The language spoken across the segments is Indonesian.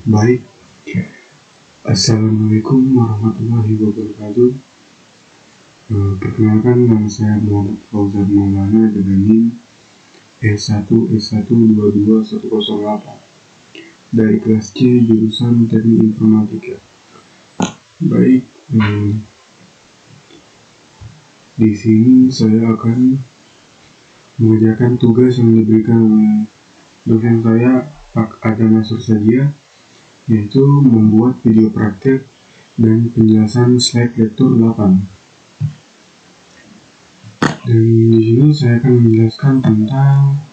Baik. Assalamualaikum warahmatullahi wabarakatuh. Perkenalkan, nama saya Muhammad Fauzan Maulana dengan NIM E1S1221108 dari kelas C jurusan Teknik Informatika. Baik, di sini saya akan mengerjakan tugas yang diberikan oleh dosen saya, Pak Adam Masur saja, yaitu membuat video praktek dan penjelasan slide lektur 8. Dan di sini saya akan menjelaskan tentang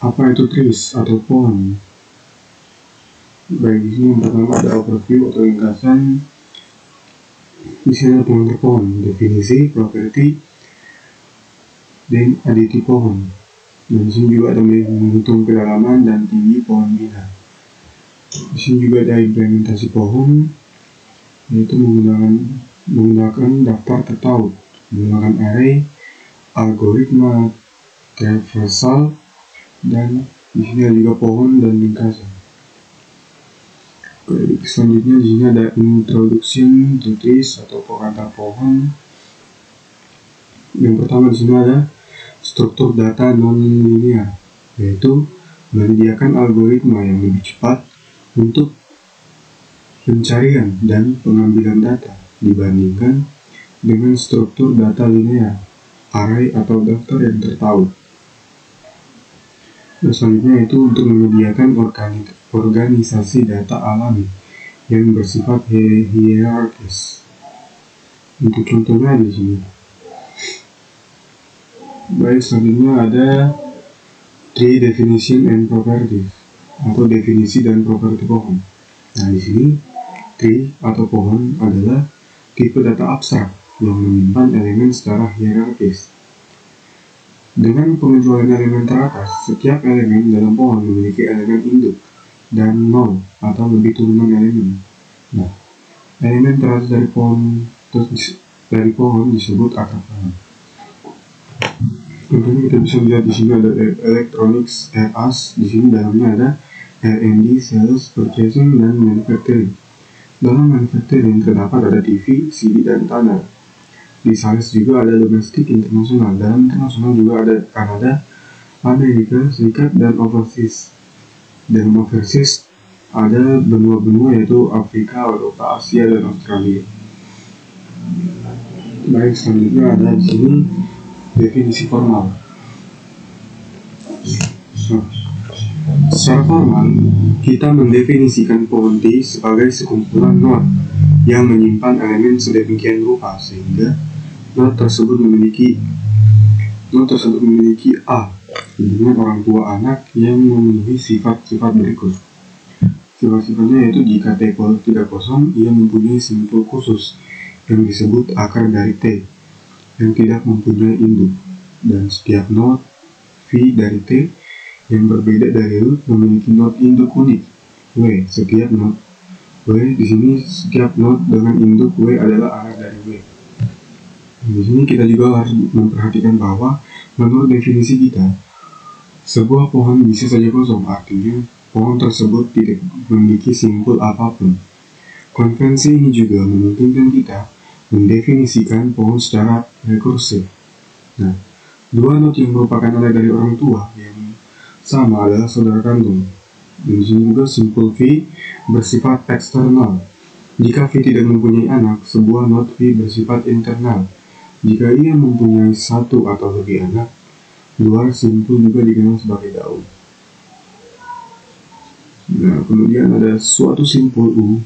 apa itu trees atau pohon. Baik, di sini yang pertama ada overview atau ringkasan. Di sini ada pengantar pohon, definisi, properti, dan aditi pohon. Dan di sini juga ada menghitung kedalaman dan tinggi pohon bina. Di sini juga ada implementasi pohon, yaitu menggunakan daftar tertaut, menggunakan array, algoritma traversal, dan di sini ada juga pohon dan ringkasan. Selanjutnya di sini ada introduction to trees atau pengantar pohon. Yang pertama di sini ada struktur data non-linear, yaitu menyediakan algoritma yang lebih cepat untuk pencarian dan pengambilan data dibandingkan dengan struktur data linear, array atau daftar yang tertaut. Selanjutnya itu untuk menyediakan organisasi data alami yang bersifat hierarkis. Untuk contohnya di sini. Baik, selanjutnya ada tree definition and properties atau definisi dan properti pohon. Nah, di sini tree atau pohon adalah tipe data abstrak yang menyimpan elemen secara hierarkis. Dengan pengecualian elemen teratas, setiap elemen dalam pohon memiliki elemen induk dan nol atau lebih turunan elemen. Nah, elemen teratas dari pohon disebut akar pohon. Contohnya kita bisa lihat di sini ada electronics, RAS, di sini dalamnya ada R&D, sales, purchasing, dan manufacturing. Dalam manufacturing terdapat ada TV, CD, dan tanah. Di sales juga ada domestik, internasional. Dalam internasional juga ada Kanada, Amerika Serikat, dan overseas. Dalam overseas ada benua-benua yaitu Afrika, Eropa, Asia, dan Australia. Baik, selanjutnya ada di sini definisi formal. Secara formal, kita mendefinisikan pohon T sebagai sekumpulan node yang menyimpan elemen sedemikian rupa sehingga node tersebut memiliki A dengan orang tua anak yang memenuhi sifat-sifat berikut. Sifat-sifatnya yaitu jika T tidak kosong, ia mempunyai simpul khusus yang disebut akar dari T yang tidak mempunyai induk, dan setiap node V dari T yang berbeda dari root memiliki node induk unik W. Setiap node W di sini setiap node dengan induk W adalah arah dari W. Di sini kita juga harus memperhatikan bahwa menurut definisi kita, sebuah pohon bisa saja kosong, artinya pohon tersebut tidak memiliki simpul apapun. Konvensi ini juga memungkinkan kita mendefinisikan pohon secara rekursif. Nah, dua node yang merupakan anak dari orang tua yang sama adalah saudara kandung. Dan di sini juga simpul V bersifat eksternal. Jika V tidak mempunyai anak, sebuah node V bersifat internal. Jika ia mempunyai satu atau lebih anak, luar simpul juga dikenal sebagai daun. Nah, kemudian ada suatu simpul U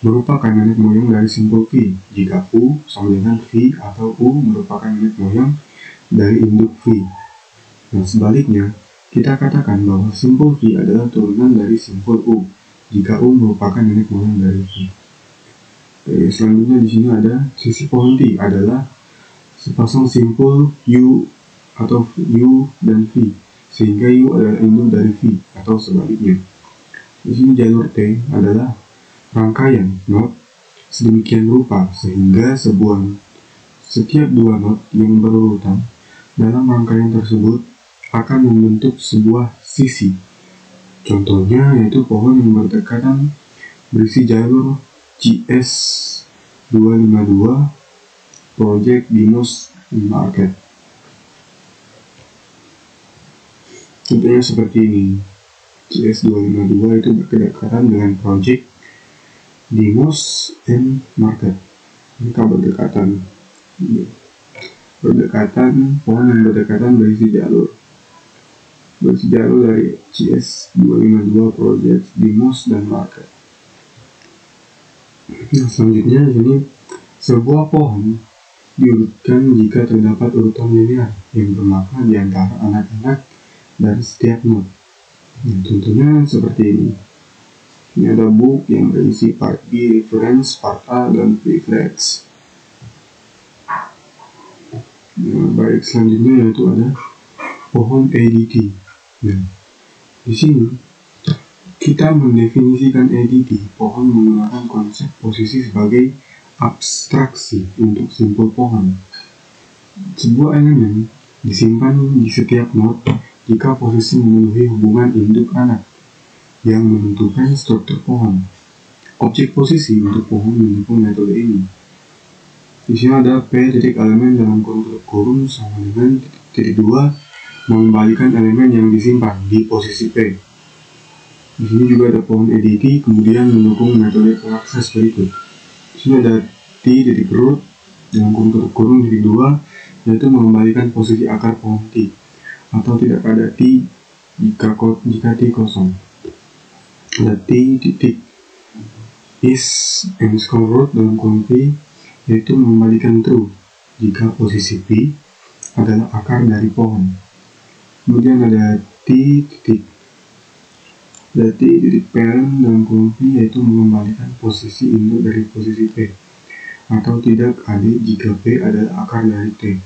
merupakan nenek moyang dari simpul V jika U sama dengan V atau U merupakan nenek moyang dari induk V. Nah, sebaliknya, kita katakan bahwa simpul V adalah turunan dari simpul U jika U merupakan nenek moyang dari V. Selanjutnya di sini ada sisi pohon T adalah sepasang simpul U atau U dan V, sehingga U adalah induk dari V atau sebaliknya. Di sini jalur T adalah rangkaian node sedemikian rupa sehingga setiap dua node yang berurutan dalam rangkaian tersebut akan membentuk sebuah sisi. Contohnya yaitu pohon yang berdekatan berisi jalur CS252 Project Dimos Market. Contohnya seperti ini. CS252 itu berdekatan dengan Project Dimos Market. Mereka berdekatan, pohon yang berdekatan berisi jalur dari CS252 Project Dimos dan Market. Nah, selanjutnya ini sebuah pohon diurutkan jika terdapat urutan linear yang bermakna di antara anak-anak dari setiap node. Nah, contohnya seperti ini. Ini ada book yang berisi part B reference, part A, dan preference. Nah, baik, selanjutnya yaitu ada pohon ADT. Nah, di sini kita mendefinisikan ADT. Pohon menggunakan konsep posisi sebagai abstraksi untuk simpul pohon. Sebuah elemen disimpan di setiap node jika posisi memenuhi hubungan induk anak yang menentukan struktur pohon. Objek posisi untuk pohon mendukung metode ini. Di sini ada P titik elemen dalam kurung sama dengan titik 2 mengembalikan elemen yang disimpan di posisi P. Di sini juga ada pohon ADT kemudian mendukung metode pengakses berikut. Di sini ada T titik root dalam kurung titik 2 yaitu mengembalikan posisi akar pohon T, atau tidak ada T jika T kosong. Ada T titik is underscore root dalam kurung P yaitu mengembalikan true jika posisi P adalah akar dari pohon. Kemudian ada T titik parent dalam kurung P yaitu mengembalikan posisi induk dari posisi P, atau tidak adik jika P adalah akar dari T.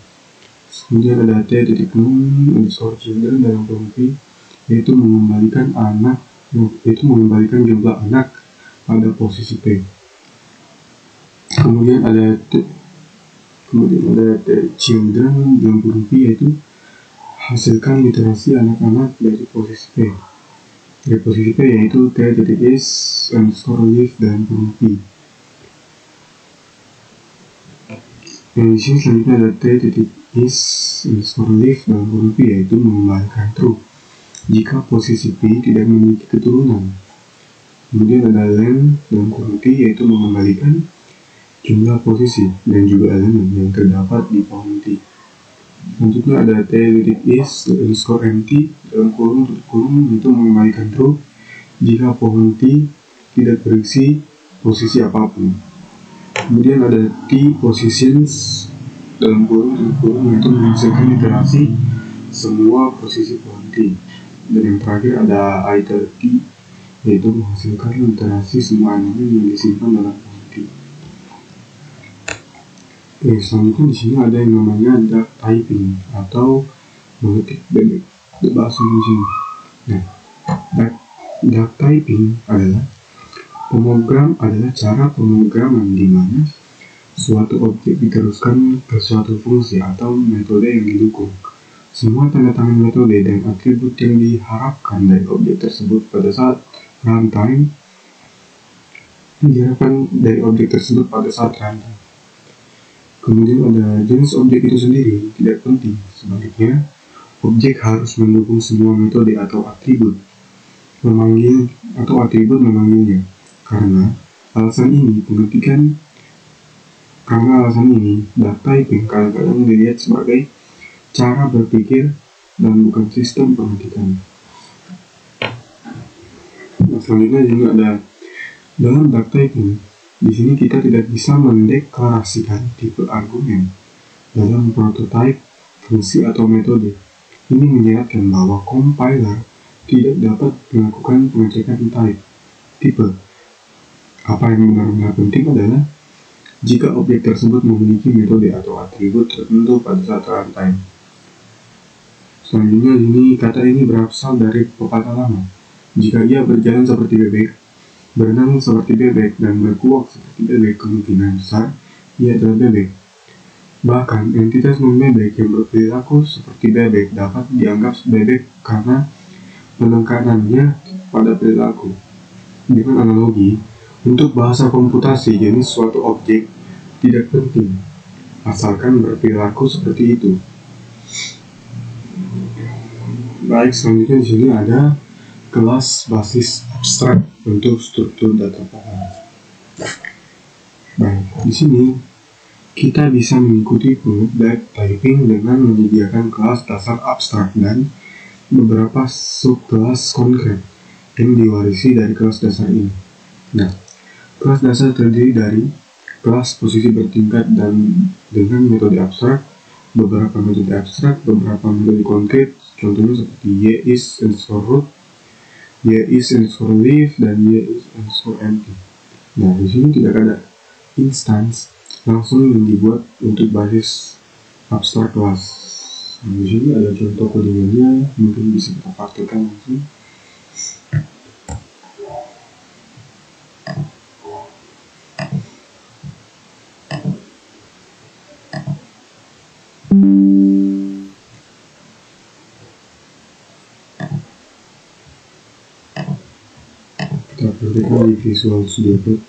Kemudian ada T titik non underscore children dalam kurung P yaitu mengembalikan jumlah anak pada posisi P. Kemudian ada T children dalam kurung P yaitu hasilkan literasi anak-anak dari posisi P. Dari posisi P yaitu T titik is underscore live dalam kurung P. Dan di sini selanjutnya ada T titik is underscore live dalam kurung P yaitu mengembalikan true jika posisi P tidak memiliki keturunan. Kemudian ada len dalam kurung T yaitu mengembalikan jumlah posisi dan juga elemen yang terdapat di pohon T. Selanjutnya ada T titik is underscore empty dalam kurung yaitu mengembalikan true jika pohon T tidak berisi posisi apapun. Kemudian ada T positions dalam kurung yaitu menghasilkan iterasi semua posisi pohon T. Dan yang terakhir ada iter T yaitu menghasilkan literasi semua elemen yang disimpan dalam pohon T. Oke, selanjutnya di sini ada yang namanya duck typing atau mengetik bebek bahasa Indonesia. Nah, duck typing adalah cara pemrograman di mana suatu objek diteruskan ke suatu fungsi atau metode yang didukung. Semua tanda tangan metode dan atribut yang diharapkan dari objek tersebut pada saat runtime Kemudian ada jenis objek itu sendiri tidak penting. Sebaliknya, objek harus mendukung semua metode atau atribut memanggilnya. Karena alasan ini, duck typing kadang-kadang dilihat sebagai cara berpikir dan bukan sistem pengetikan. Nah, selanjutnya juga ada dalam duck typing. Di sini kita tidak bisa mendeklarasikan tipe argumen dalam prototipe, fungsi atau metode. Ini menyeratkan bahwa compiler tidak dapat melakukan pengecekan tipe. Apa yang benar-benar penting adalah jika objek tersebut memiliki metode atau atribut tertentu pada saat runtime. Selanjutnya kata ini berasal dari pepatah lama. Jika ia berjalan seperti bebek, berenang seperti bebek, dan berkuak seperti bebek, kemungkinan besar ia adalah bebek. Bahkan entitas non-bebek yang berperilaku seperti bebek dapat dianggap bebek karena penekanannya pada perilaku. Dengan analogi, untuk bahasa komputasi, jenis suatu objek tidak penting, asalkan berperilaku seperti itu. Baik, selanjutnya di sini ada kelas basis abstrak untuk struktur data paham. Baik, di sini kita bisa mengikuti penguat typing dengan menyediakan kelas dasar abstrak dan beberapa subkelas konkret yang diwarisi dari kelas dasar ini. Nah, kelas dasar terdiri dari kelas posisi bertingkat dan dengan metode abstrak, beberapa metode abstrak, beberapa metode konkret, contohnya seperti y is underscore root, y is underscore leaf, dan y is underscore empty. Nah, di sini tidak ada instance langsung yang dibuat untuk basis abstrak kelas. Nah, di sini ada contoh codingannya, mungkin bisa kita praktekkan langsung. Kita praktekkan di Visual Studio Code.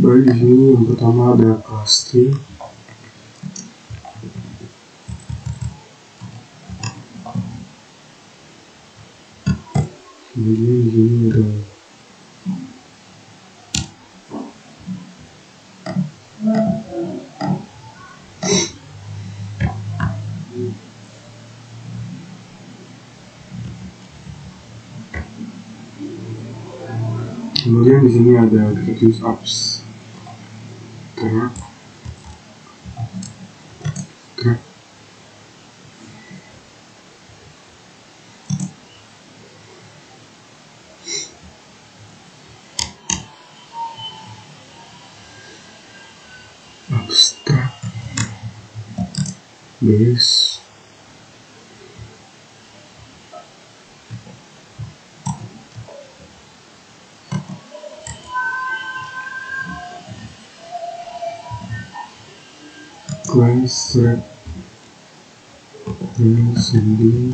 Baik, di sini yang pertama ada kelas string. Kemudian di sini ada kemudian di sini ada gratuitous abstract. Abstract base class thread sendiri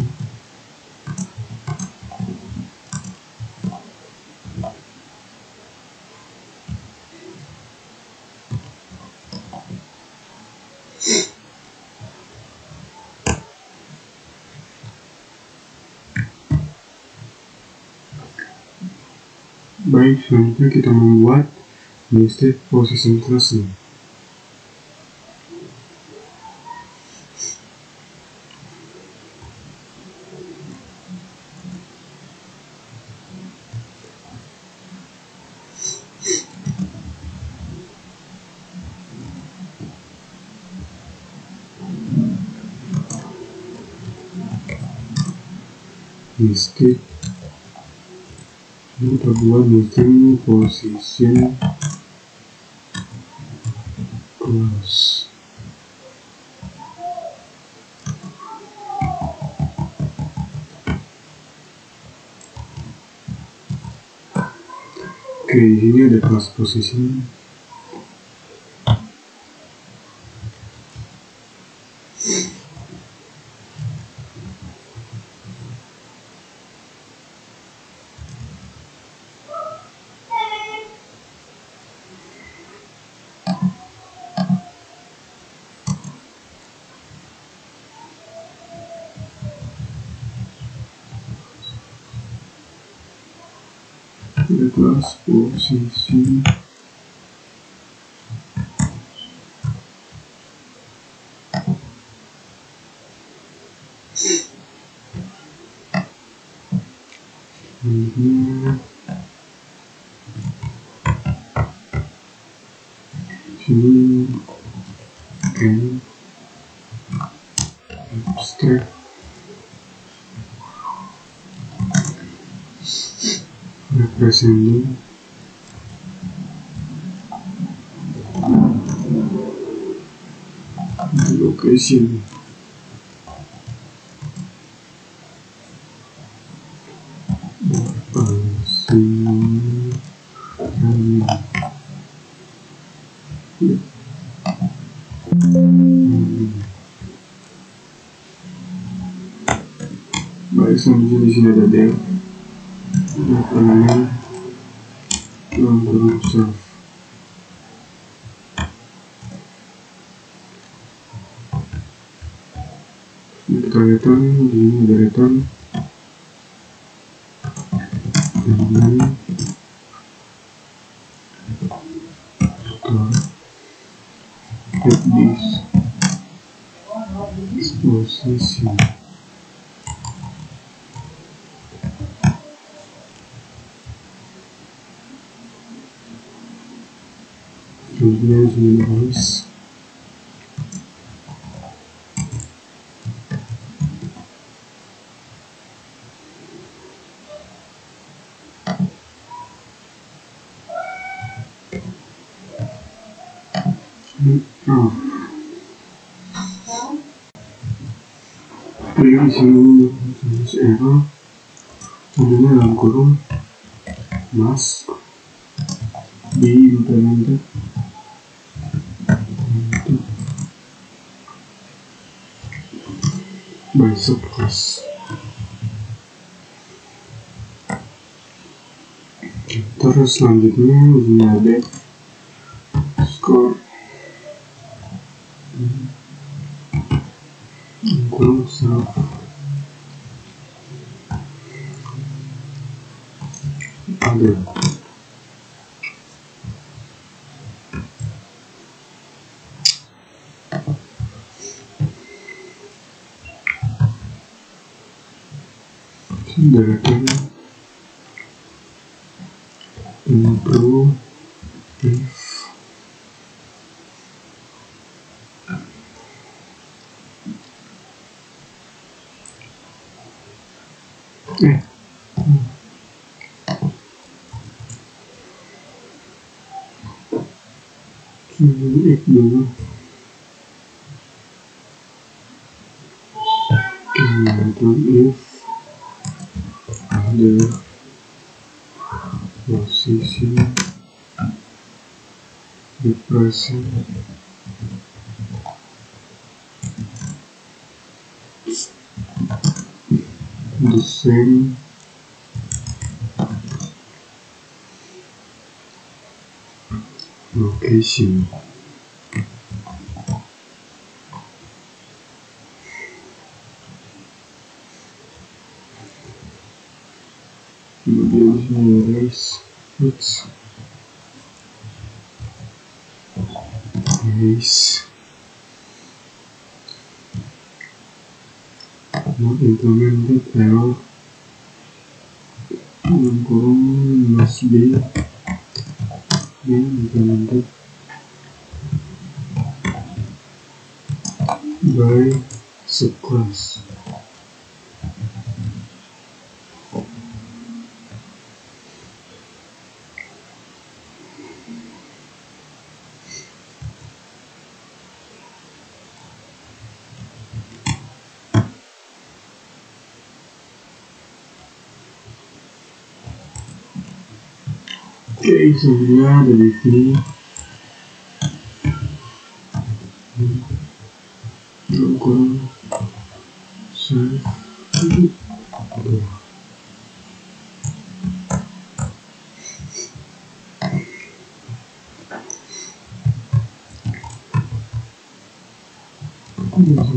Baik, selanjutnya kita membuat nested processing class. Nested ini kita buat nested position class. Oke, ini ada kelas position. Ada kelas posisi selanjutnya sini and abstract representing the location baik. Selanjutnya di sini ada del element yang berusaha kita return, di sini ada return dengan at this position. Selanjutnya sini voice di sini tulis error kemudian dalam kurung mask di implemented by subclass. Terus selanjutnya ini ada score kurung self ada data improve if if dulu kemudian if ada posisi represent the same location. Kemudian sini raise not implemented error dalam kurung must be implemented by subclass. Oke, sebenarnya ada di sini kurang save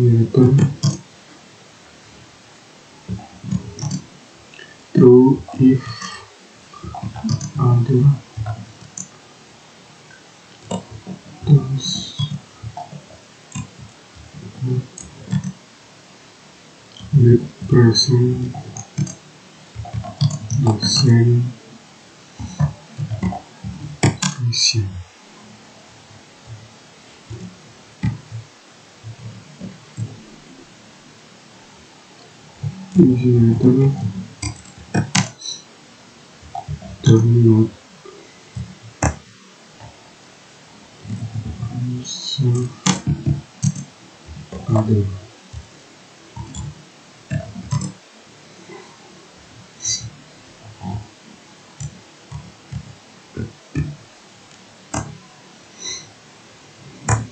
return true if ada terus represent dosen spesial. Initiator terminal serve other.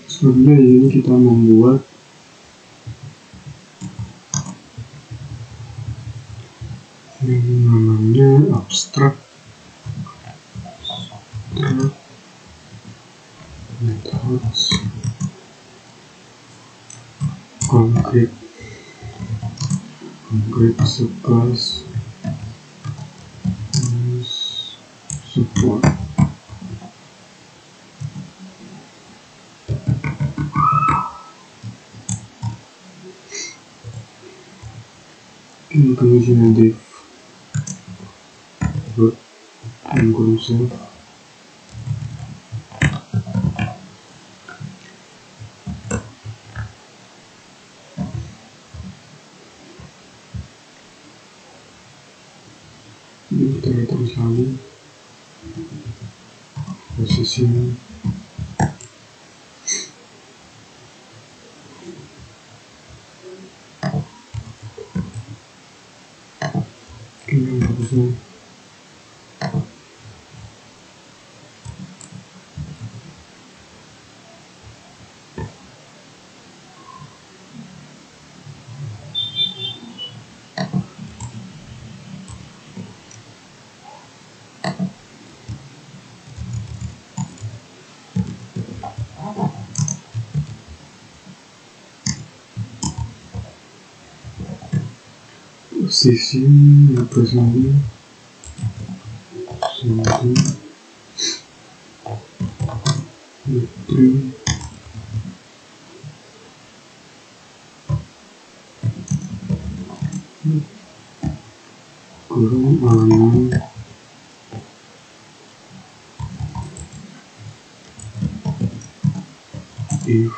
Selanjutnya ini kita membuat yang namanya abstrak methods concrete sekelas support. Inclusion div dot inclusive kita terus lagi posisi yang bagusnya posisi representasi satu metri kurang aman if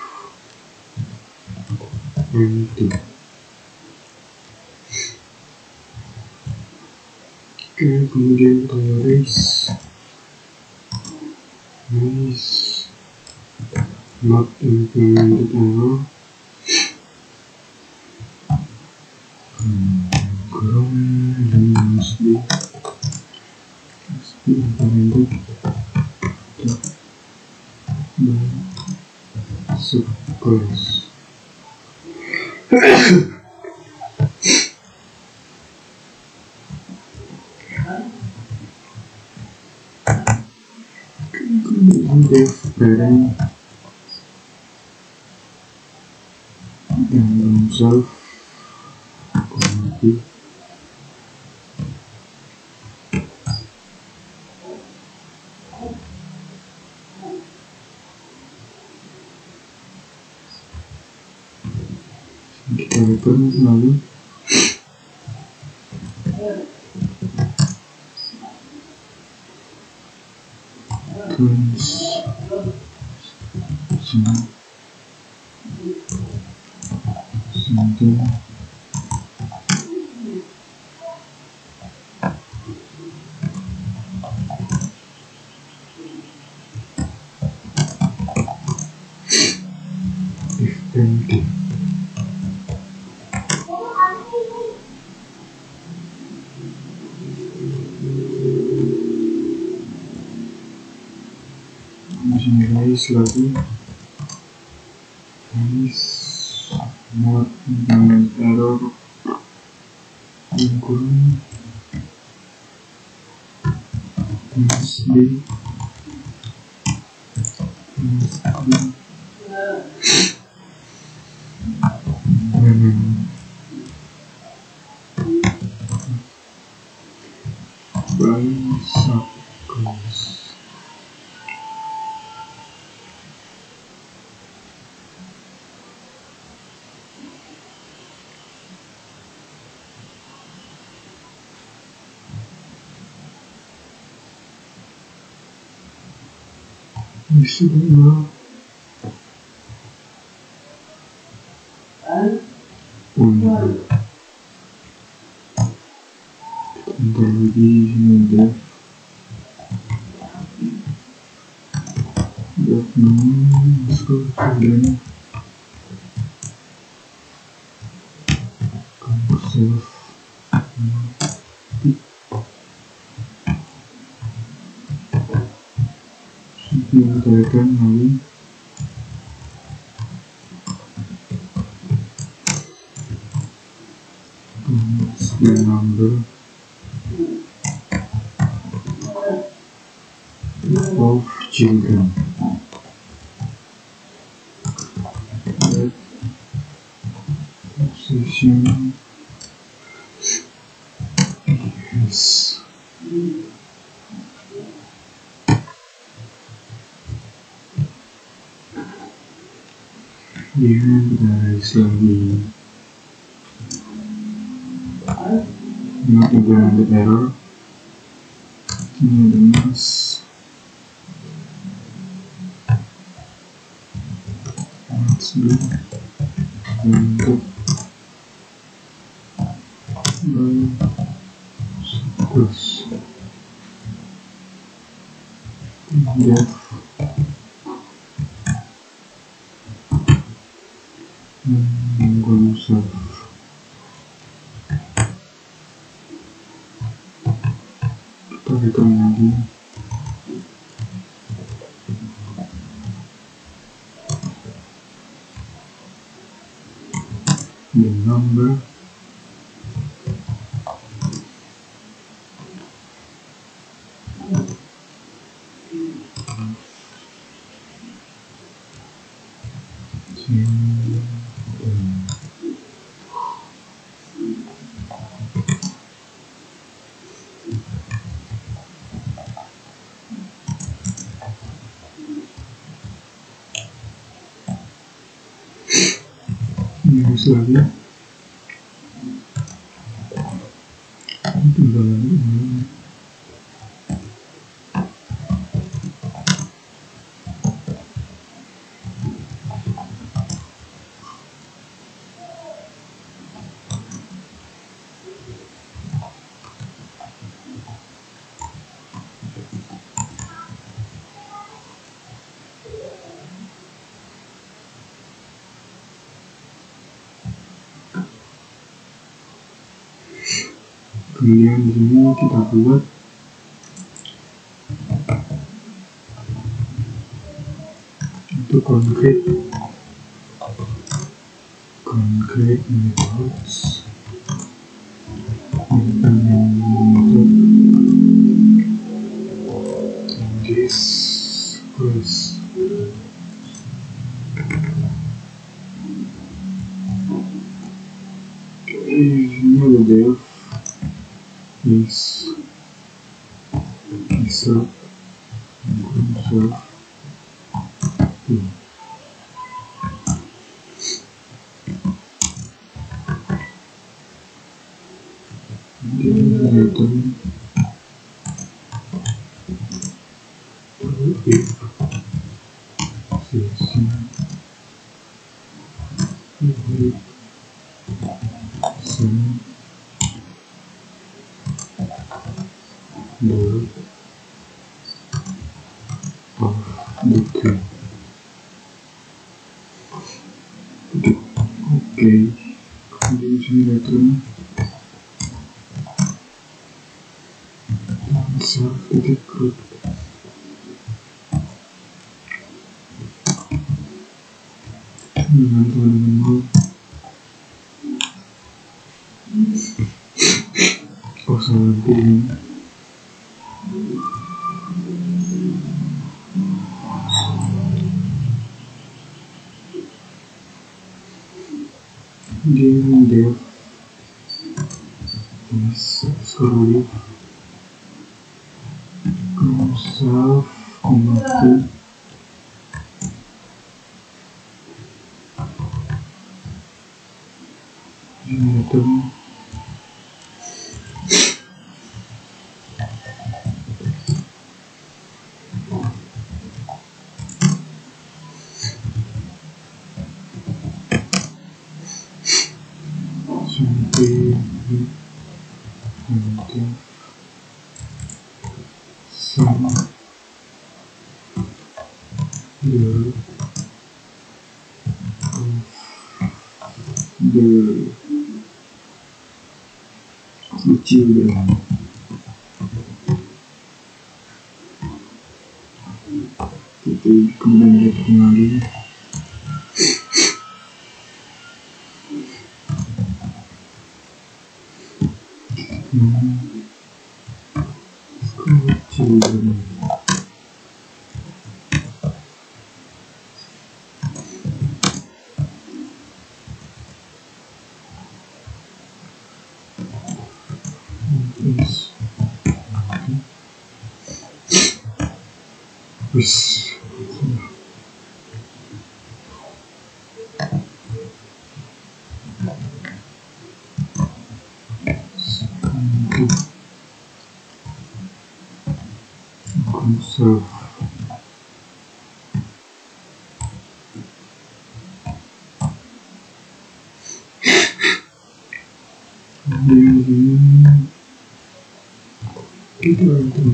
empty. Oke, kemudian tolerance is not implemented error ground must be implemented by subclass. Dev parent yang themselves community kita return lalu something if empty. Initialize lagi is not implement error include must be by subclass. Bismillah. Untuk bentar lagi ini udah masuk dan kamu save yang tekan lalu the number of children. Position yes. Here guys lagi not implemented error. Ini ada mas untuk plus def menggunakan kita hitung lagi the number harus lagi kemudian di sini kita buat itu concrete methods untuk this plus ini ada def is insert insert return if session board of the tree. Oke, kemudian sini return self titik root dengan teman-teman salah ini dia scroll self converted generator into some the children. Kita kemudian lihat lagi. Children. Wis. Conserve. Kita akan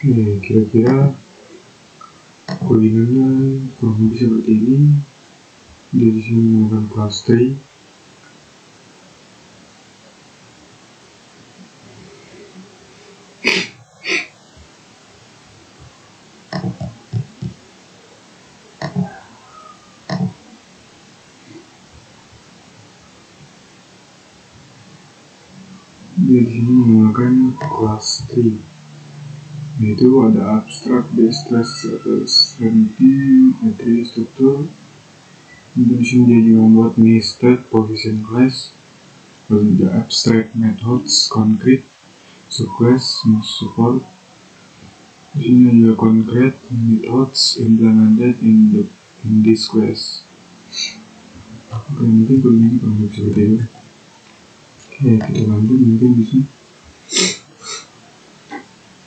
Oke, kira-kira koordinatnya kurang lebih seperti ini. Dari sini menggunakan class tree. Dari sini menggunakan class tree. Yaitu ada abstract, base class, ranking, attribute struktur. Di sini dia juga membuat nested position class, lalu ada abstract methods, concrete, subclass, support. Di sini juga concrete methods implemented in this class. Oke, mungkin kalau ini kurang seperti itu. Oke, kita lanjut mungkin di sini.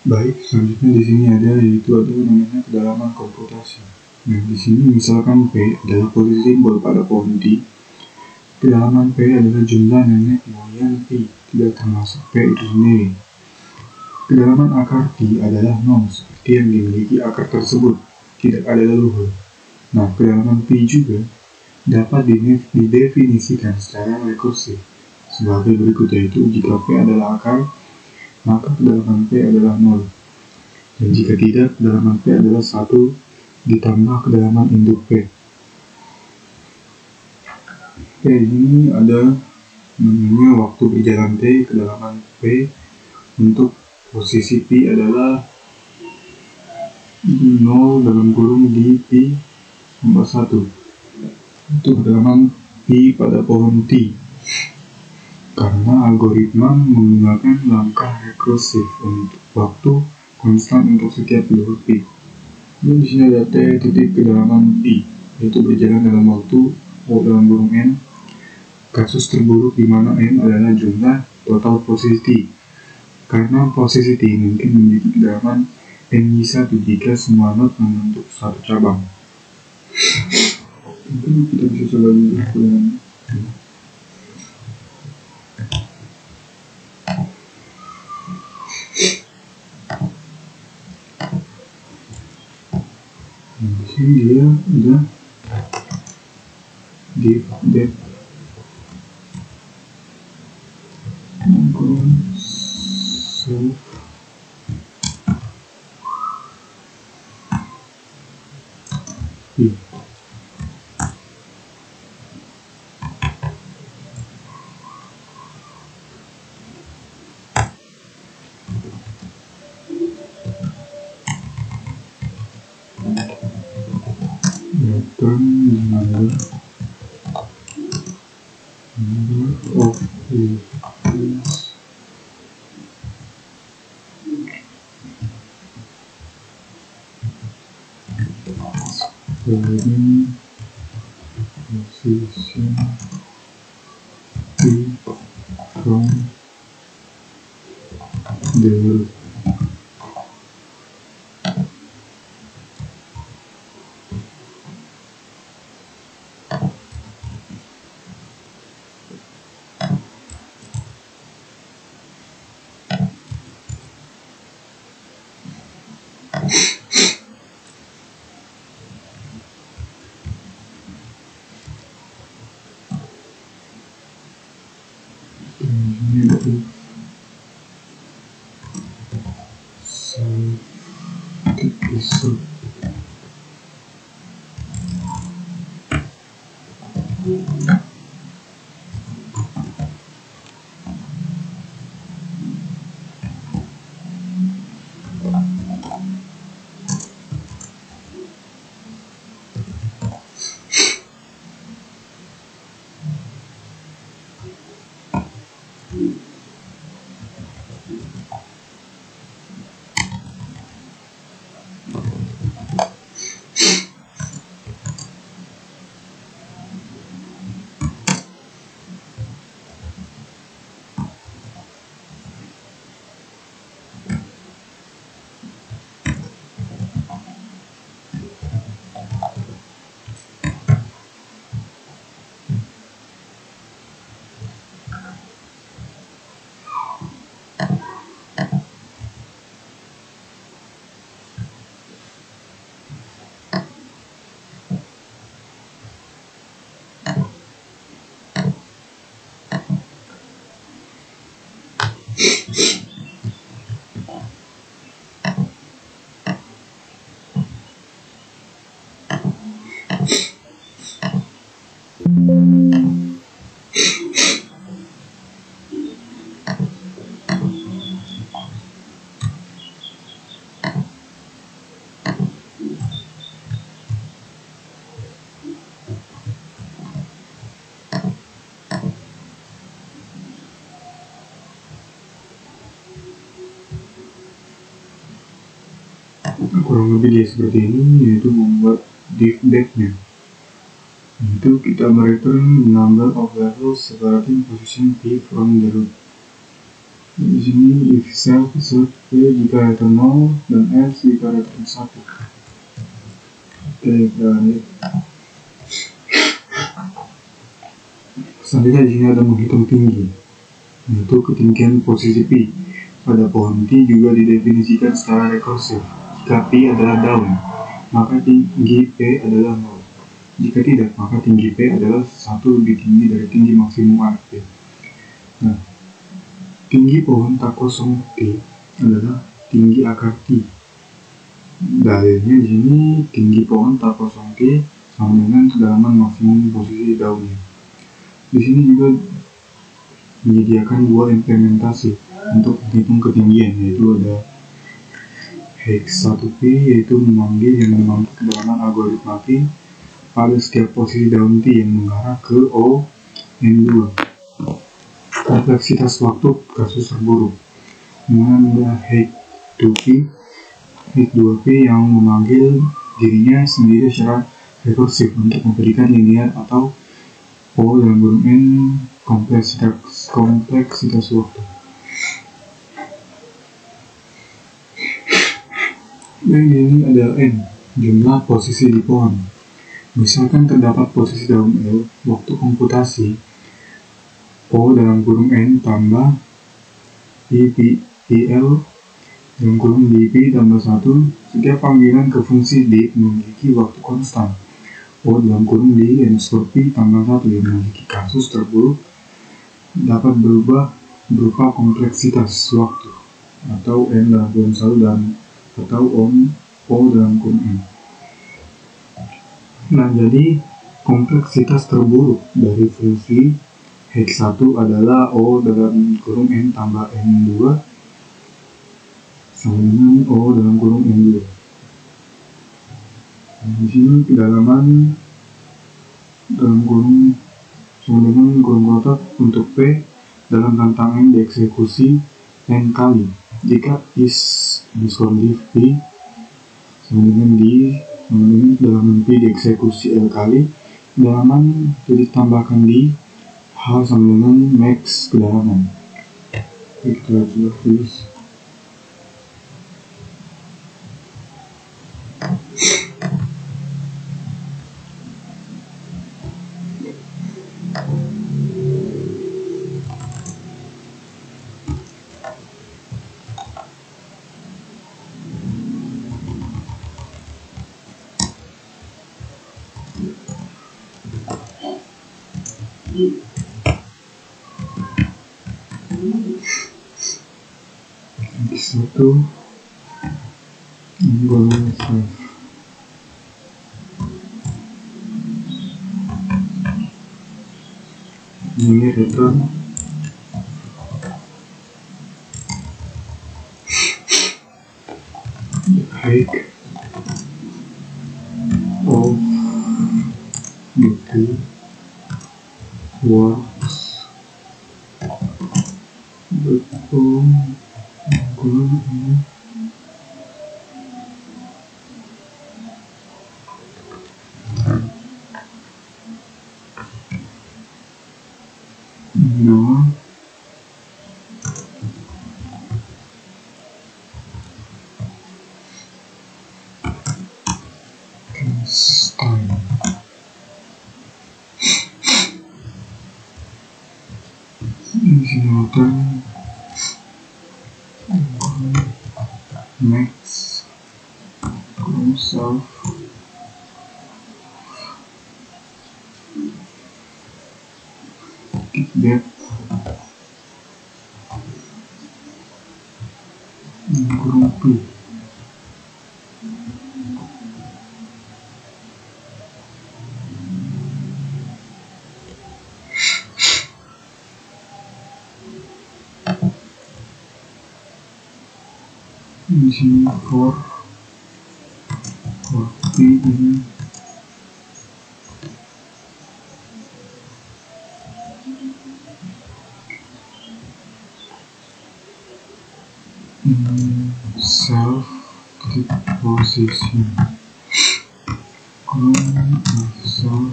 Baik, selanjutnya di sini ada namanya kedalaman komputasi. Nah, di sini misalkan P adalah posisi simbol pada pohon T, kedalaman P adalah jumlah nenek moyang T, tidak termasuk P itu sendiri. Kedalaman akar T adalah 0, seperti yang dimiliki akar tersebut, tidak ada leluhur. Nah, kedalaman P juga dapat didefinisikan secara rekursif sebagai berikut, yaitu jika P adalah akar, maka kedalaman P adalah 0, dan jika tidak, kedalaman P adalah 1 ditambah kedalaman induk P. Oke, ini ada namanya waktu berjalan T, kedalaman P untuk posisi P adalah 0 dalam kurung di P tambah 1. Itu kedalaman P pada pohon T. Karena algoritma menggunakan langkah rekursif untuk waktu konstan untuk setiap leluhur P. Dan di sini ada T titik kedalaman P, yaitu berjalan dalam waktu dalam kurung N. Kasus terburuk di mana N adalah jumlah total posisi T. Karena posisi T mungkin memiliki kedalaman N-1 jika semua not membentuk satu cabang. Mungkin kita bisa coba dulu. Di sini dia udah give that save return the number of events spreading position P from the root. Kurang lebih dia seperti ini, yaitu membuat div deck-nya. Itu kita mereturn number of levels separating position P from the root. Di sini if self assert P jika return 0 dan else jika return 1. Oke, kita lihat. Selanjutnya di sini ada menghitung tinggi, yaitu ketinggian posisi P pada pohon T juga didefinisikan secara rekursif. Jika P adalah down, maka tinggi P adalah 0. Jika tidak, maka tinggi P adalah 1 lebih tinggi dari tinggi maksimum AFP. Nah, tinggi pohon tak kosong T adalah tinggi akar T. Dalilnya di sini tinggi pohon tak kosong T sama dengan kedalaman maksimum posisi daunnya. Di sini juga menyediakan dua implementasi untuk menghitung ketinggian, yaitu ada Hex1P, yaitu memanggil yang memanggil kedalaman algoritma P pada setiap posisi daun T yang mengarah ke O N2. Kompleksitas waktu kasus terburuk. Kemudian ada Hex2P, Hex2P yang memanggil dirinya sendiri secara rekursif untuk memberikan linear atau O dalam kurung N kompleksitas waktu. Dan ini ada N, jumlah posisi di pohon. Misalkan terdapat posisi daun L, waktu komputasi O dalam kurung N tambah IL dalam kurung DP tambah 1. Setiap panggilan ke fungsi D memiliki waktu konstan O dalam kurung D underscore P tambah 1 yang memiliki kasus terburuk dapat berubah berupa kompleksitas waktu atau N dalam kurung 1 dan atau O dalam kurung N. Nah, jadi kompleksitas terburuk dari fungsi Hex1 adalah O dalam kurung N tambah N2 sama dengan O dalam kurung N2. Nah, di sini kedalaman dalam kurung sama dengan kurung kotak untuk P dalam rentang N dieksekusi N kali. Jika is div P sama dengan dalaman P dieksekusi L kali, kedalaman jadi tambahkan di H sama dengan max kedalaman. Kita coba tulis. Satu golongan self ini return the height of the two works betul no time silakan max self get group di sini for P ini self position column of self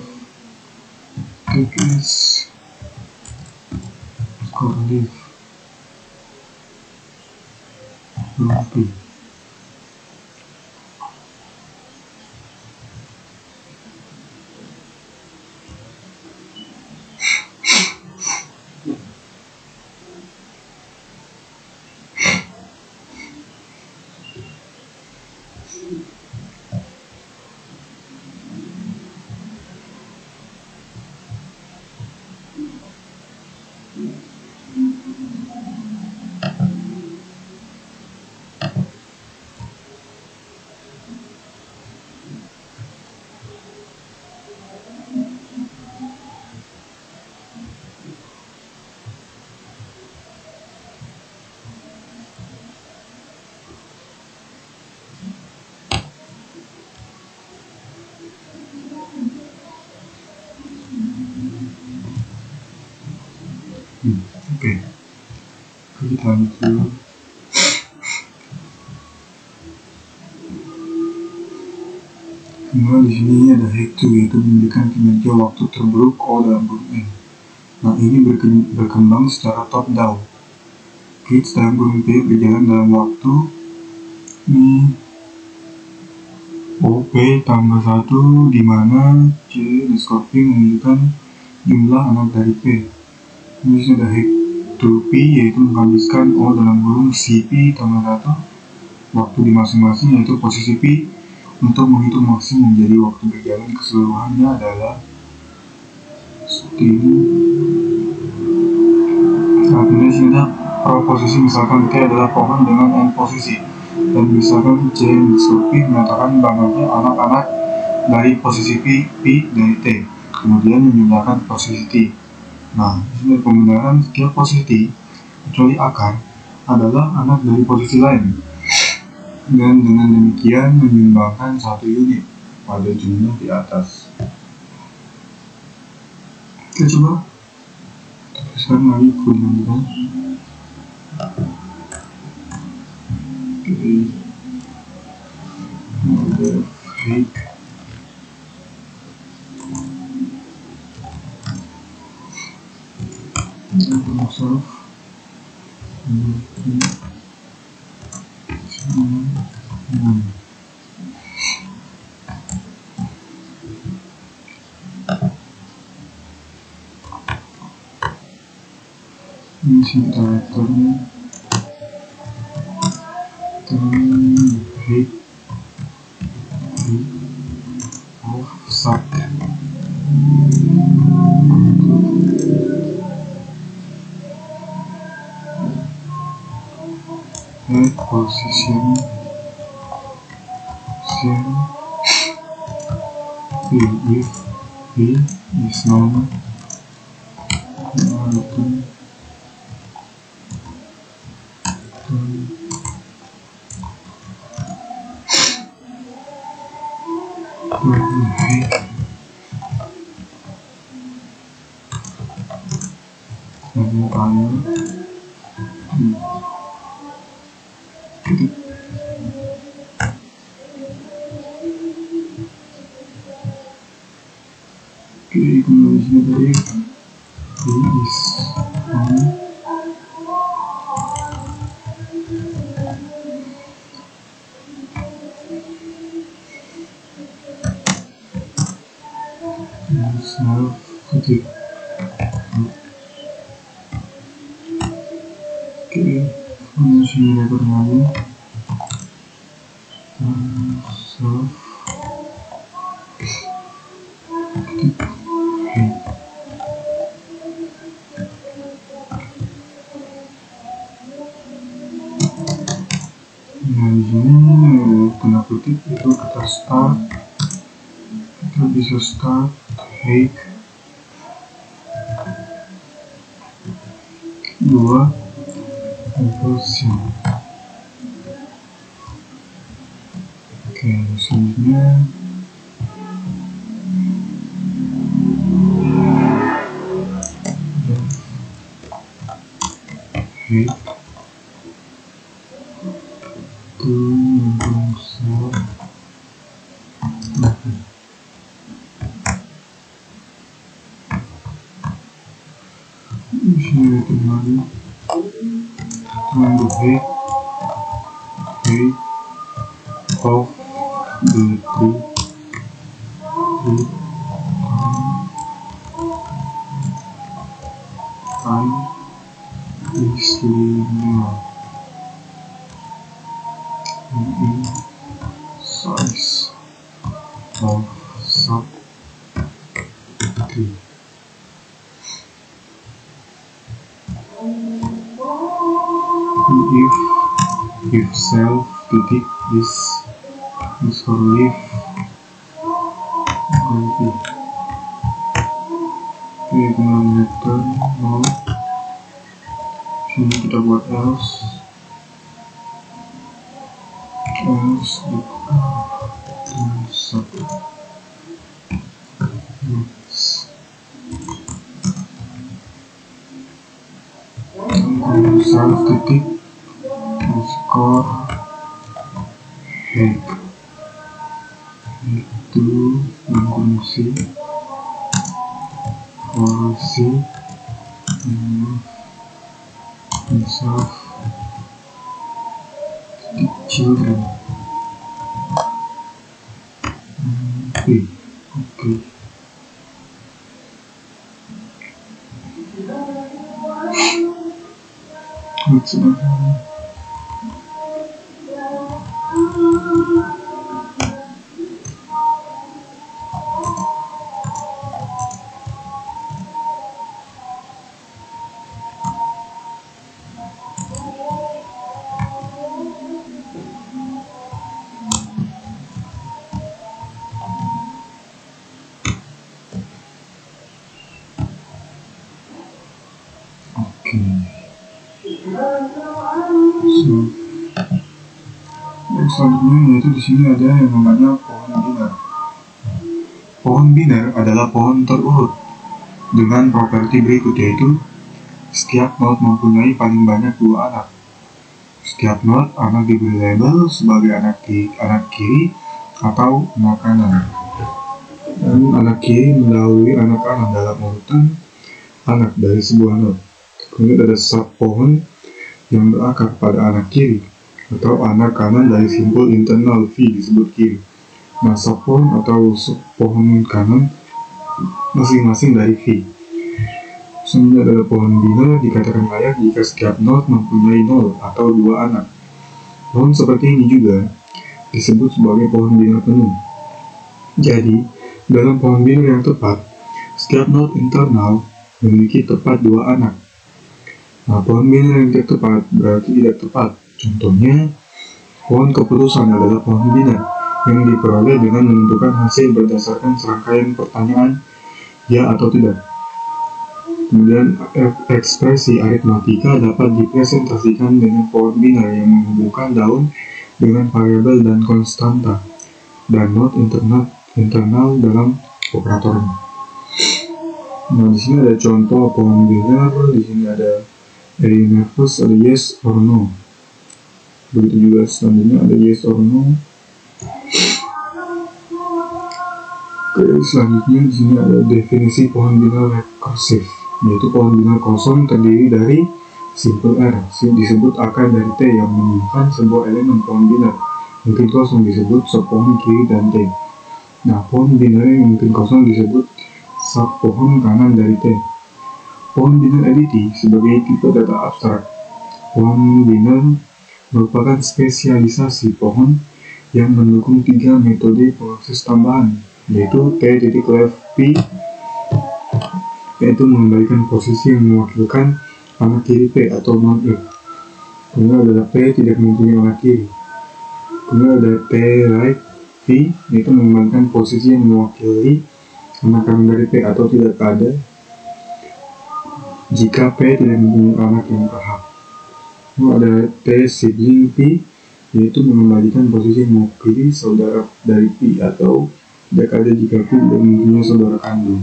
take as correlative P. Oke. Kita lanjut dulu. Kemudian di sini ada H2 yaitu menunjukkan kinerja waktu terburuk O dalam kurung N. Nah, ini berkembang secara top down. Gates dalam kurung P berjalan dalam waktu OP tambah 1 di mana C underscore P menunjukkan jumlah anak dari P. Ini sudah H2P yaitu menghabiskan O dalam kurung CP tambah 1 waktu di masing-masing yaitu posisi P untuk menghitung maksimum. Jadi waktu berjalan keseluruhannya adalah artinya sini ada posisi misalkan T adalah pohon dengan N posisi dan misalkan C underscore P menyatakan banyaknya anak-anak dari posisi P dari T kemudian menjumlahkan posisi T. Nah, ini penggunaan setiap posisi T kecuali akar adalah anak dari posisi lain dan dengan demikian menyumbangkan 1 unit pada jumlah di atas. Kita coba tuliskan lagi kemudian. Fake myself ini sintatornya hate of sub head position if he is normal kemudian dari is on self ketik. Oke, simulator lagi self ketik. Nah, di sini tanda kutip itu kita start, kita bisa start hake 2 version. Oke, selanjutnya hake of the tree time is linear in size of sub tree. If self titik is for leaf ganti. Oke, kemudian return no. Sini kita buat else satu self titik score hake itu mengkunci policy self titik children. Oke. Let's selanjutnya yaitu di sini ada yang namanya pohon biner. Pohon biner adalah pohon terurut dengan properti berikut, yaitu setiap node mempunyai paling banyak 2 anak. Setiap node anak diberi label sebagai anak kiri atau anak kanan. Dan anak kiri mendahului anak kanan dalam urutan anak dari sebuah node. Kemudian ada subpohon yang berakar pada anak kiri atau anak kanan dari simpul internal V disebut kiri. Nah, subpohon atau subpohon kanan masing-masing dari V. Selanjutnya adalah pohon biner dikatakan layak jika setiap node mempunyai 0 atau 2 anak. Pohon seperti ini juga disebut sebagai pohon biner penuh. Jadi, dalam pohon biner yang tepat, setiap node internal memiliki tepat 2 anak. Nah, pohon biner yang tidak tepat berarti tidak tepat. Contohnya, pohon keputusan adalah pohon biner yang diperoleh dengan menentukan hasil berdasarkan serangkaian pertanyaan ya atau tidak. Kemudian ekspresi aritmatika dapat dipresentasikan dengan pohon biner yang menghubungkan daun dengan variabel dan konstanta dan node internal dalam operatornya. Nah, di sini ada contoh pohon biner. Di sini ada nervous, ada yes or no. Begitu juga selanjutnya ada yes or no. Oke, selanjutnya di sini ada definisi pohon biner rekursif, yaitu pohon biner kosong terdiri dari simpel R, disebut akar dari T yang menyimpan sebuah elemen pohon biner mungkin kosong disebut subpohon kiri dan T. Nah, pohon biner yang mungkin kosong disebut subpohon kanan dari T. Pohon biner aditi sebagai tipe data abstrak. Pohon biner merupakan spesialisasi pohon yang mendukung 3 metode proses tambahan, yaitu T.left P, yaitu mengembalikan posisi yang mewakilkan anak kiri P atau non E. Kemudian adalah P tidak mempunyai anak kiri. Kemudian ada T.right P, yaitu mengembalikan posisi yang mewakili anak kanan dari P atau tidak ada jika P tidak mempunyai anak yang berhak. Lalu ada T sibling P, yaitu mengembalikan posisi yang mewakili saudara dari P atau tidak ada jika P tidak mempunyai saudara kandung.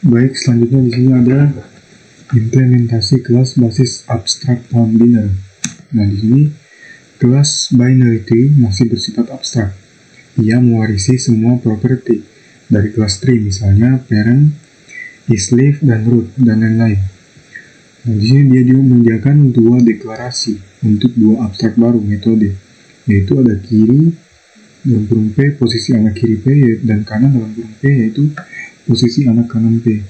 Baik, selanjutnya di sini ada implementasi kelas basis abstrak pohon biner. Nah, di sini kelas binary tree masih bersifat abstrak. Ia mewarisi semua properti dari kelas tree, misalnya parent, isleaf, dan root, dan lain-lain. Nah, di sini dia juga menyediakan 2 deklarasi untuk 2 abstrak baru metode, yaitu ada kiri dalam kurung P posisi anak kiri P dan kanan dalam kurung P yaitu posisi anak kanan P.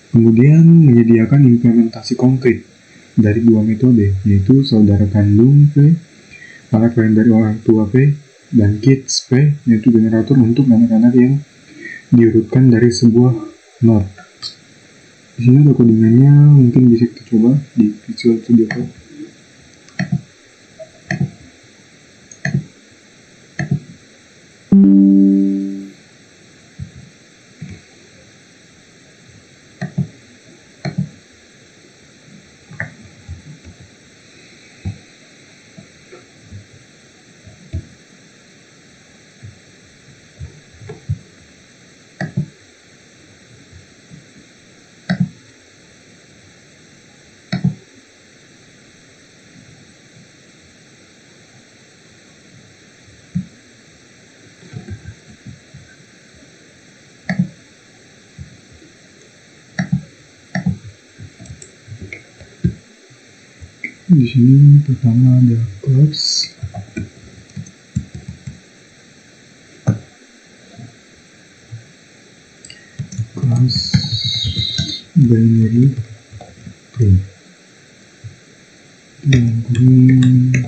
Kemudian menyediakan implementasi konkret dari 2 metode, yaitu saudara kandung P, anak lain dari orang tua P, dan kids P, yaitu generator untuk anak-anak yang diurutkan dari sebuah node. Di sini ada kodingannya, mungkin bisa kita coba di Visual Studio Code. Di sini pertama ada class binary tree yang kuning.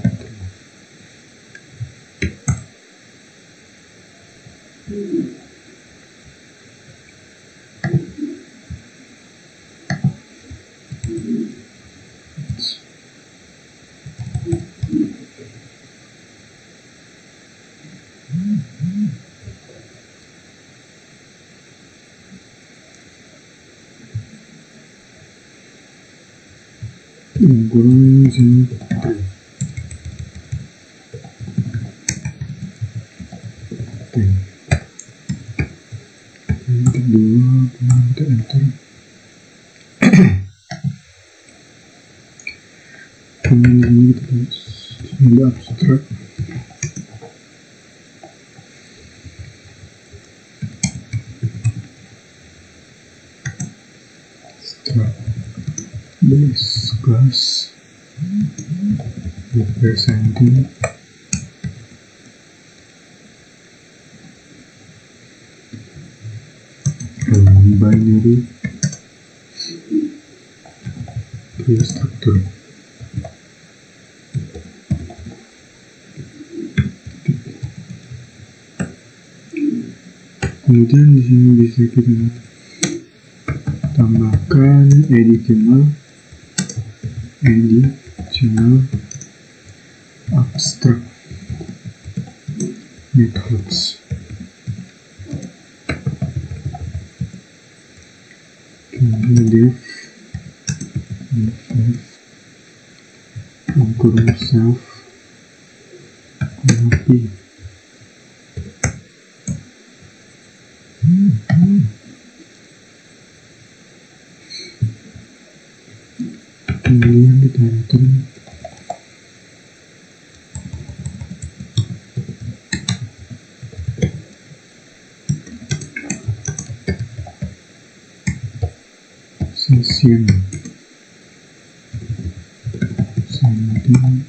Yang kurang sini yang kedua kita enter Kemudian ini kita ada abstrak. Base class representing binary tree structure. Kemudian di sini bisa kita tambahkan additional abstract methods. Kemudian div kurung self p. Kemudian kita atur session sending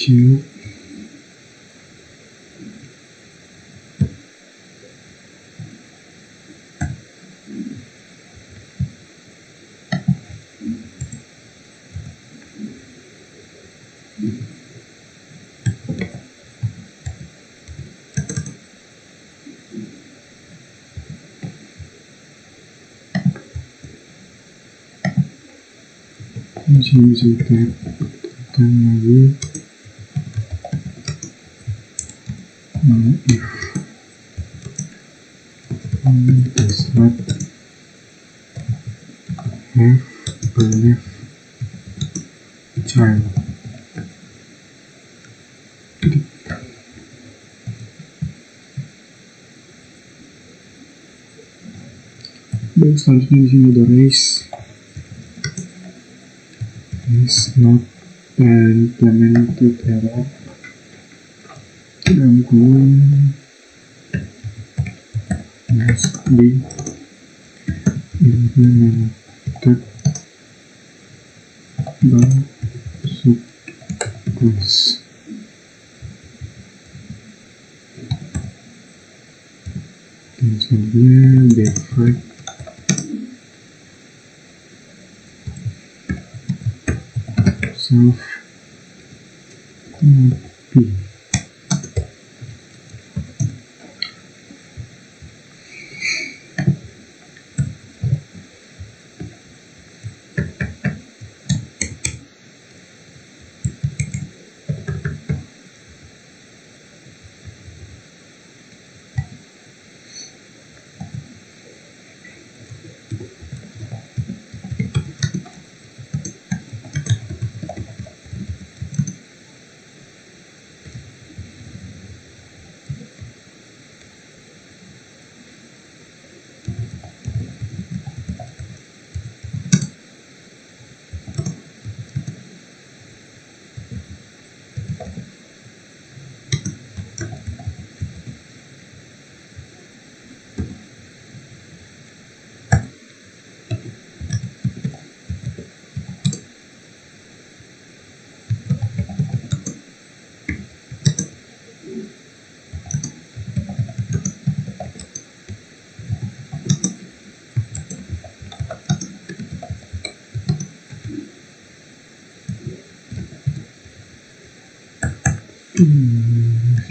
Q masih bisa kita tekan lagi if does not have a left child. Dan selanjutnya di sini ada raise is not implemented error dalam kurung must be implemented by subclass. Dan selanjutnya define self p.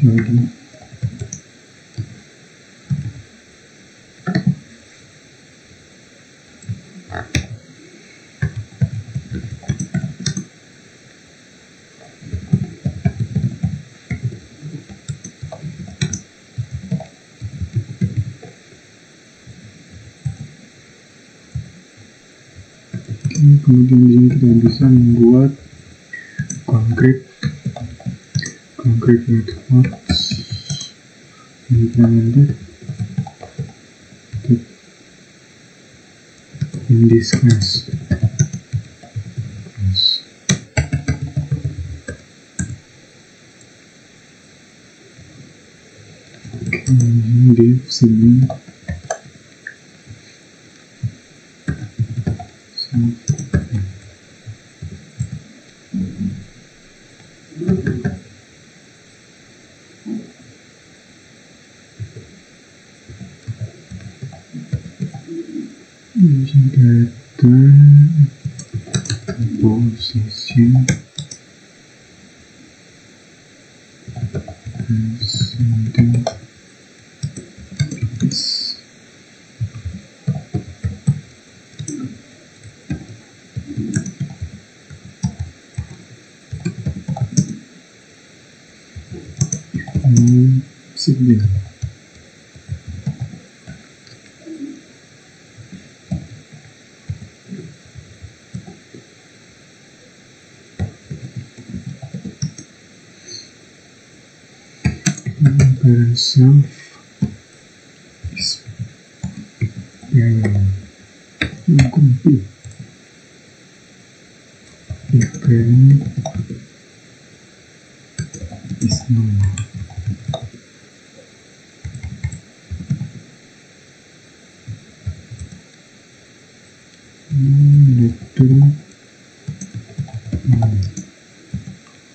Lagi kemudian di sini kita bisa membuat concrete methods implemented in this class. Div sibling using data composition and sibling. Parent self is parent complete. If parent is known.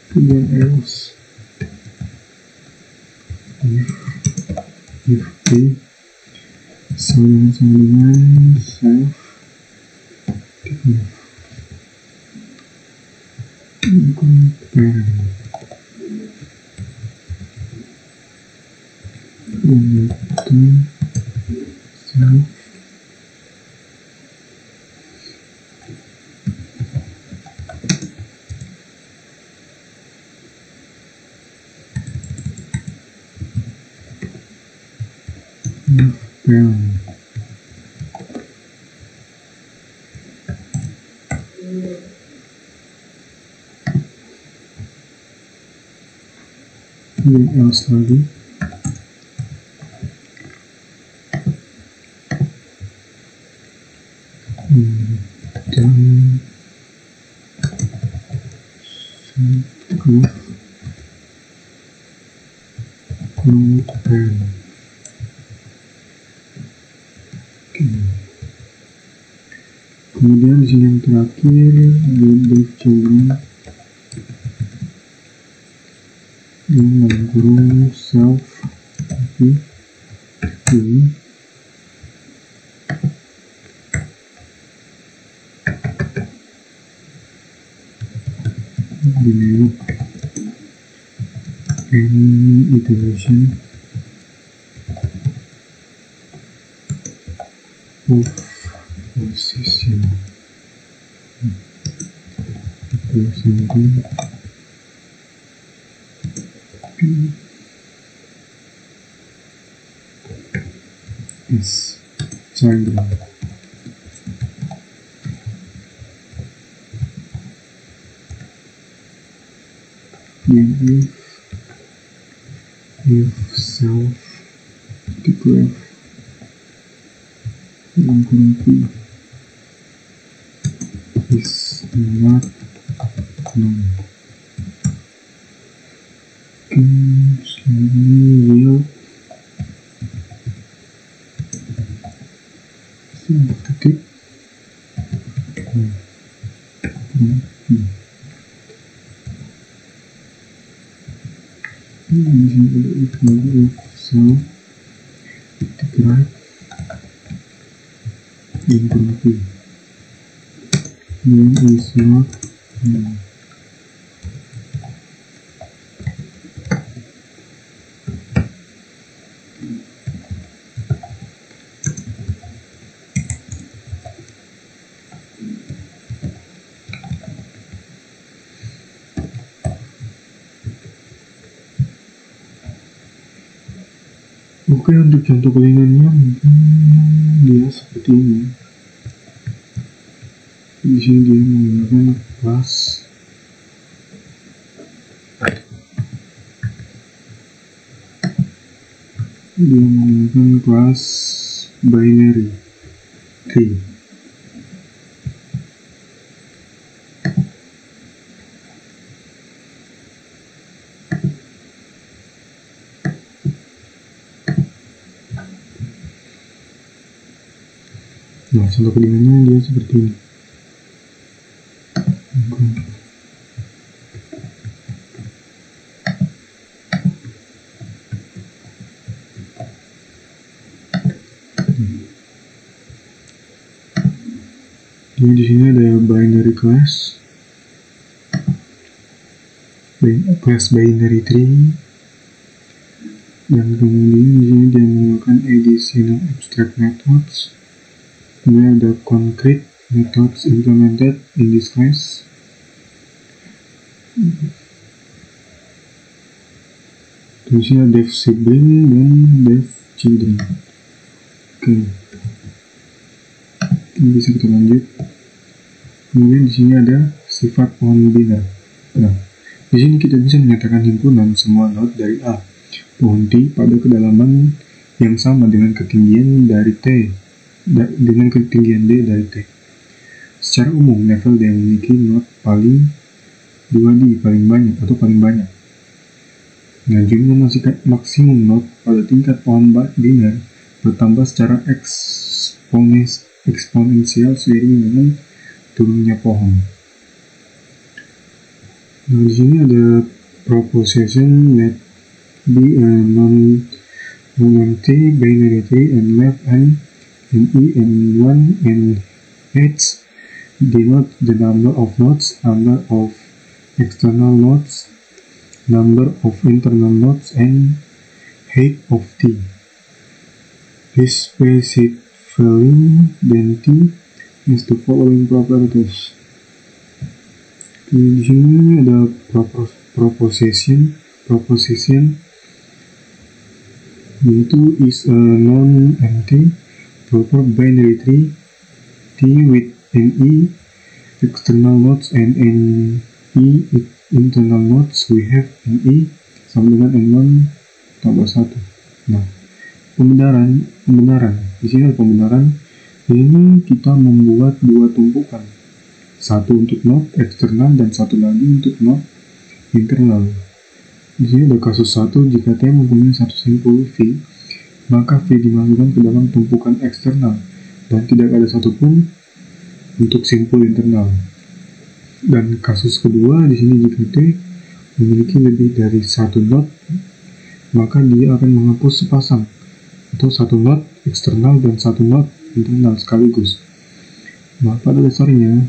Kemudian else if P sama dengan self parent yaitu self parent. Kemudian else lagi dan parent. Kemudian di sini yang terakhir div children yang dalam kurung self ini any iteration of position representing P is children. Then if self declare dalam kurung P is not known. Will titik di sini ada if lagi if self declare dalam kurung P then is not known. Oke, untuk contoh kelingannya mungkin dia seperti ini. Di sini dia menggunakan kelas dia menggunakan kelas binary tree. Nah, contoh kodimennya dia seperti ini. Jadi di sini ada binary class binary tree, dan kemudian di sini dia menggunakan additional abstract methods. Kemudian ada concrete methods implemented in this class. Di sini ada def sibling dan def children. Oke. Ini bisa kita lanjut. Kemudian di sini ada sifat pohon biner. Nah, di sini kita bisa menyatakan himpunan semua node dari A, pohon T pada kedalaman yang sama dengan ketinggian dari T, dengan ketinggian D dari T. Secara umum, level D yang memiliki node paling 2D paling banyak atau paling banyak. Nah, jumlah maksimum node pada tingkat pohon biner bertambah secara eksponensial seiring dengan turunnya pohon. Nah, di sini ada proposition let be a non-empty binary tree and left and E and 1 and H denote the number of nodes, number of external nodes, number of internal nodes, and height of T. This specific value then T is the following properties. Di sini ada proposition yaitu is a non-empty proper binary tree T with an E external nodes and an E internal nodes. We have an E sama dengan N1 tambah 1. Nah, pembenaran. Di sini ada pembenaran. Ini kita membuat dua tumpukan, satu untuk node eksternal dan satu lagi untuk node internal. Di sini ada kasus 1, jika T mempunyai satu simpul V, maka V dimasukkan ke dalam tumpukan eksternal dan tidak ada satupun untuk simpul internal. Dan kasus kedua di sini, jika T memiliki lebih dari satu node, maka dia akan menghapus sepasang atau satu node eksternal dan satu node internal sekaligus. Nah, pada dasarnya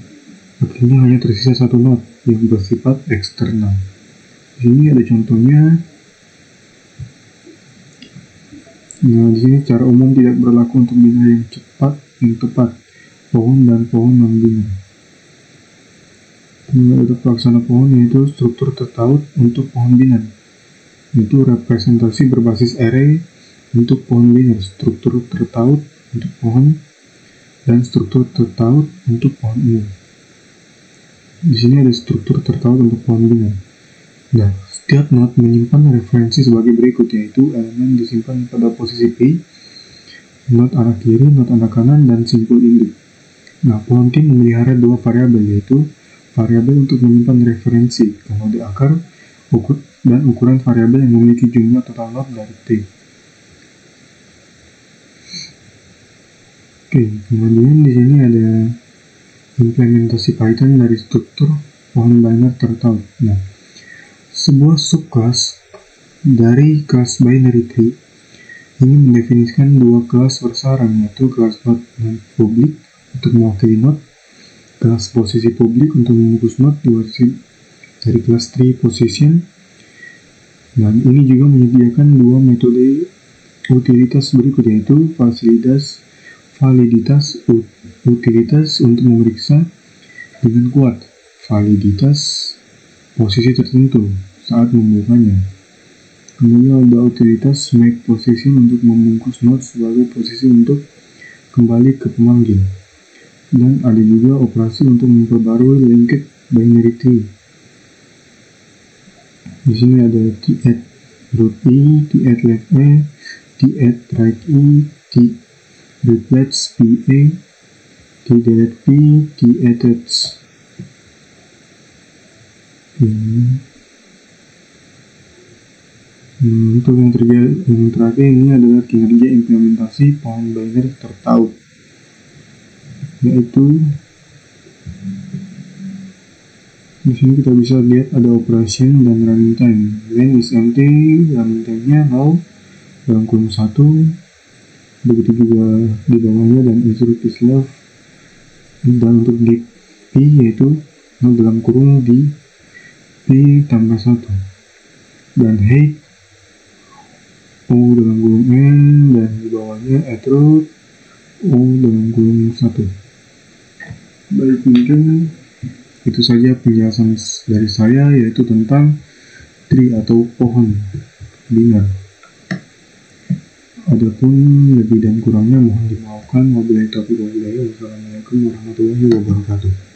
akhirnya hanya tersisa satu node yang bersifat eksternal. Di sini ada contohnya. Nah, di sini secara umum tidak berlaku untuk binary yang tepat, pohon dan pohon non-binary. Untuk pelaksana pohon yaitu struktur tertaut untuk pohon binary, yaitu representasi berbasis array untuk pohon binary, struktur tertaut untuk pohon, dan struktur tertaut untuk pohon umum. Di sini ada struktur tertaut untuk pohon binary. Nah, setiap node menyimpan referensi sebagai berikut, yaitu elemen disimpan pada posisi P, node arah kiri, node arah kanan, dan simpul induk. Nah, pohon T memelihara dua variabel, yaitu variabel untuk menyimpan referensi ke node akar dan ukuran variabel yang memiliki jumlah total node dari T. Oke, kemudian di sini ada implementasi Python dari struktur pohon binary tertaut. Nah, sebuah subclass dari kelas binary tree ini mendefinisikan dua kelas bersarang, yaitu kelas node publik untuk mewakili node, kelas posisi publik untuk membungkus node dari kelas tree position. Dan ini juga menyediakan dua metode utilitas berikut, yaitu validitas utilitas untuk memeriksa dengan kuat validitas posisi tertentu saat membukanya. Kemudian ada utilitas make position untuk membungkus node sebagai posisi untuk kembali ke pemanggil. Dan ada juga operasi untuk memperbarui linked binary tree. Di sini ada t@root e, t@left e, T-add write E, T-replace PA, T-delete P, T-attach. Untuk yang terakhir ini adalah kinerja implementasi pohon binary tertaut, yaitu di sini kita bisa lihat ada operation dan running time. When is empty, running time-nya 0 dalam kurung 1, begitu juga di bawahnya, dan insert is left. Dan untuk di P yaitu 0 dalam kurung di P tambah 1, dan height O dalam kurung N, dan di bawahnya attribute O dalam kurung 1. Baik, mungkin itu saja penjelasan dari saya, yaitu tentang tree atau pohon binar. Adapun lebih dan kurangnya mohon dimaafkan. Wabillahi taufiq wal hidayah. Wassalamualaikum warahmatullahi wabarakatuh.